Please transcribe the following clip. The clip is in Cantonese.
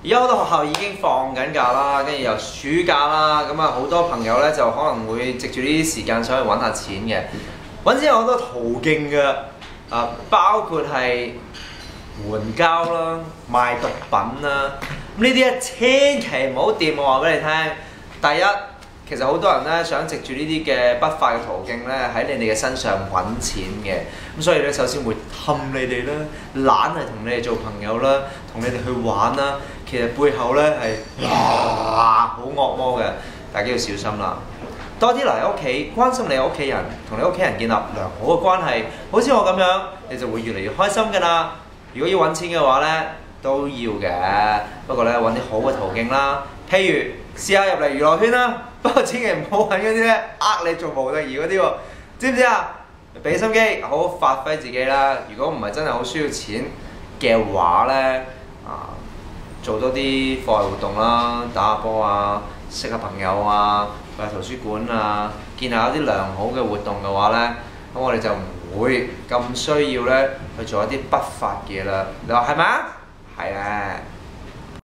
而家好多學校已經放緊假啦，跟住又暑假啦，咁啊好多朋友咧就可能會藉住呢啲時間想去揾下錢嘅。揾錢有好多途徑嘅，包括係援交啦、賣毒品啦，咁呢啲咧千祈唔好掂，我話俾你聽。第一，其實好多人咧想藉住呢啲嘅不法嘅途徑咧喺你哋嘅身上揾錢嘅，咁所以咧首先會氹你哋啦，懶係同你哋做朋友啦，同你哋去玩啦，其實背後咧係好惡魔嘅，大家要小心啦。多啲留喺屋企，關心你屋企人，同你屋企人建立良好嘅關係，好似我咁樣，你就會越嚟越開心㗎啦。如果要揾錢嘅話咧，都要嘅，不過咧揾啲好嘅途徑啦，譬如試下入嚟娛樂圈啦，不過千祈唔好揾嗰啲咧你做模特兒嗰啲喎，知唔知啊？俾心機，好好發揮自己啦。如果唔係真係好需要錢嘅話咧，做多啲課外活動啦，打下波啊，識下朋友啊，去下圖書館啊，見下一啲良好嘅活動嘅話咧，咁我哋就唔會咁需要咧去做一啲不法嘅嘢啦。你話係咪啊？係咧。